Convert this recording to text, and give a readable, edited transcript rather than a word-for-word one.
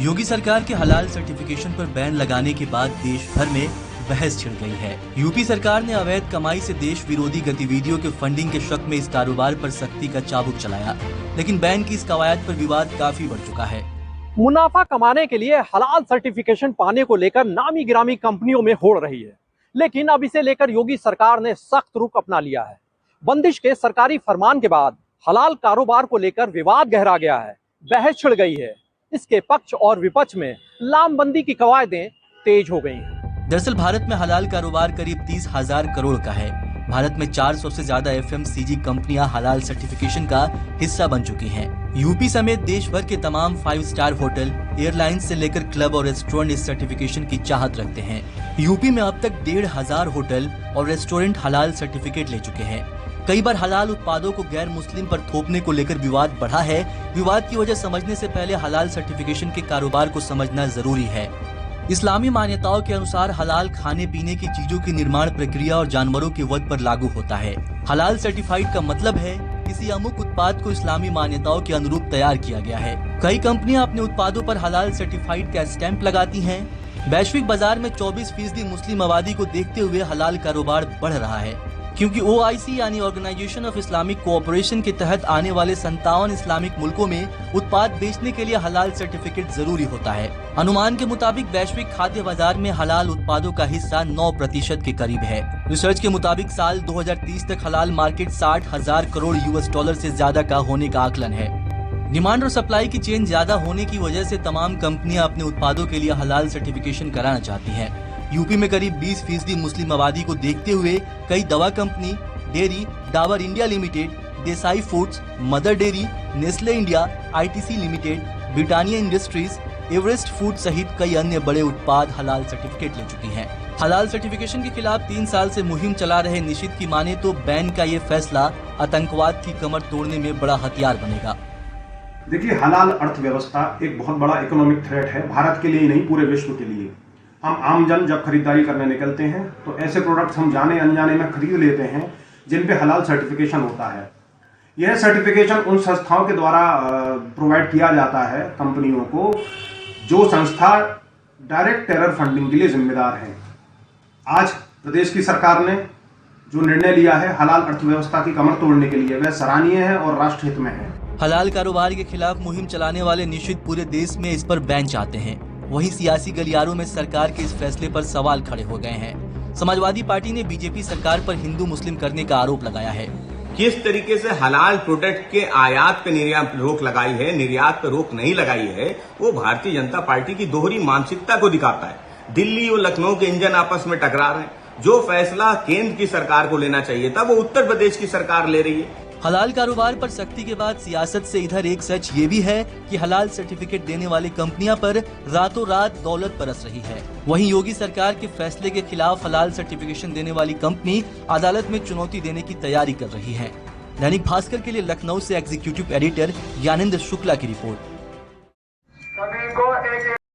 योगी सरकार के हलाल सर्टिफिकेशन पर बैन लगाने के बाद देश भर में बहस छिड़ गई है। यूपी सरकार ने अवैध कमाई से देश विरोधी गतिविधियों के फंडिंग के शक में इस कारोबार पर सख्ती का चाबुक चलाया, लेकिन बैन की इस कवायद पर विवाद काफी बढ़ चुका है। मुनाफा कमाने के लिए हलाल सर्टिफिकेशन पाने को लेकर नामी गिरामी कंपनियों में होड़ रही है, लेकिन अब इसे लेकर योगी सरकार ने सख्त रुख अपना लिया है। बंदिश के सरकारी फरमान के बाद हलाल कारोबार को लेकर विवाद गहरा गया है, बहस छिड़ गई है। इसके पक्ष और विपक्ष में लामबंदी की कवायदें तेज हो गई हैं। दरअसल भारत में हलाल कारोबार करीब 30,000 करोड़ का है। भारत में 400 से ज्यादा FMCG कंपनियां हलाल सर्टिफिकेशन का हिस्सा बन चुकी हैं। यूपी समेत देश भर के तमाम 5 स्टार होटल, एयरलाइंस से लेकर क्लब और रेस्टोरेंट इस सर्टिफिकेशन की चाहत रखते हैं। यूपी में अब तक 1,500 होटल और रेस्टोरेंट हलाल सर्टिफिकेट ले चुके हैं। कई बार हलाल उत्पादों को गैर मुस्लिम पर थोपने को लेकर विवाद बढ़ा है। विवाद की वजह समझने से पहले हलाल सर्टिफिकेशन के कारोबार को समझना जरूरी है। इस्लामी मान्यताओं के अनुसार हलाल खाने पीने की चीजों की निर्माण प्रक्रिया और जानवरों के वध पर लागू होता है। हलाल सर्टिफाइड का मतलब है किसी अमुक उत्पाद को इस्लामी मान्यताओं के अनुरूप तैयार किया गया है। कई कंपनियां अपने उत्पादों पर हलाल सर्टिफाइड का स्टैंप लगाती हैं। वैश्विक बाजार में 24% मुस्लिम आबादी को देखते हुए हलाल कारोबार बढ़ रहा है, क्योंकि OIC यानी ऑर्गेनाइजेशन ऑफ इस्लामिक कोऑपरेशन के तहत आने वाले 57 इस्लामिक मुल्कों में उत्पाद बेचने के लिए हलाल सर्टिफिकेट जरूरी होता है। अनुमान के मुताबिक वैश्विक खाद्य बाजार में हलाल उत्पादों का हिस्सा 9% के करीब है। रिसर्च के मुताबिक साल 2030 तक हलाल मार्केट 60,000 करोड़ US$ से ज्यादा का होने का आकलन है। डिमांड और सप्लाई की चेन ज्यादा होने की वजह से तमाम कंपनियां अपने उत्पादों के लिए हलाल सर्टिफिकेशन कराना चाहती हैं। यूपी में करीब 20% मुस्लिम आबादी को देखते हुए कई दवा company, dairy, Dabur India limited, Desai foods, mother dairy, Nestle India, ITC limited, Britannia industries, Everest food सहित कई अन्य बड़े उत्पाद हलाल सर्टिफिकेट ले चुकी हैं। हलाल सर्टिफिकेशन के खिलाफ 3 साल से मुहिम चला रहे निशित की माने तो बैन का ये फैसला आतंकवाद की कमर तोड़ने में बड़ा हथियार बनेगा। देखिए, हलाल अर्थव्यवस्था एक बहुत बड़ा इकोनॉमिक थ्रेट है, भारत के लिए ही नहीं पूरे विश्व के लिए। हम आमजन जब खरीदारी करने निकलते हैं तो ऐसे प्रोडक्ट्स हम जाने अनजाने में खरीद लेते हैं जिन पे हलाल सर्टिफिकेशन होता है। यह सर्टिफिकेशन उन संस्थाओं के द्वारा प्रोवाइड किया जाता है कंपनियों को जो संस्था डायरेक्ट टेरर फंडिंग के लिए जिम्मेदार है। आज प्रदेश की सरकार ने जो निर्णय लिया है हलाल अर्थव्यवस्था की कमर तोड़ने के लिए, वह सराहनीय है और राष्ट्रहित में है। हलाल कारोबार के खिलाफ मुहिम चलाने वाले निशित पूरे देश में इस पर बैन चाहते हैं। वहीं सियासी गलियारों में सरकार के इस फैसले पर सवाल खड़े हो गए हैं। समाजवादी पार्टी ने बीजेपी सरकार पर हिंदू मुस्लिम करने का आरोप लगाया है। किस तरीके से हलाल प्रोडक्ट के आयात पे रोक लगाई है, निर्यात पे रोक नहीं लगाई है, वो भारतीय जनता पार्टी की दोहरी मानसिकता को दिखाता है। दिल्ली और लखनऊ के इंजन आपस में टकरा रहे हैं। जो फैसला केंद्र की सरकार को लेना चाहिए था वो उत्तर प्रदेश की सरकार ले रही है। हलाल कारोबार पर सख्ती के बाद सियासत से इधर एक सच ये भी है कि हलाल सर्टिफिकेट देने वाली कंपनियां पर रातों रात दौलत बरस रही है। वहीं योगी सरकार के फैसले के खिलाफ हलाल सर्टिफिकेशन देने वाली कंपनी अदालत में चुनौती देने की तैयारी कर रही है। दैनिक भास्कर के लिए लखनऊ से एग्जीक्यूटिव एडिटर ज्ञानेंद्र शुक्ला की रिपोर्ट।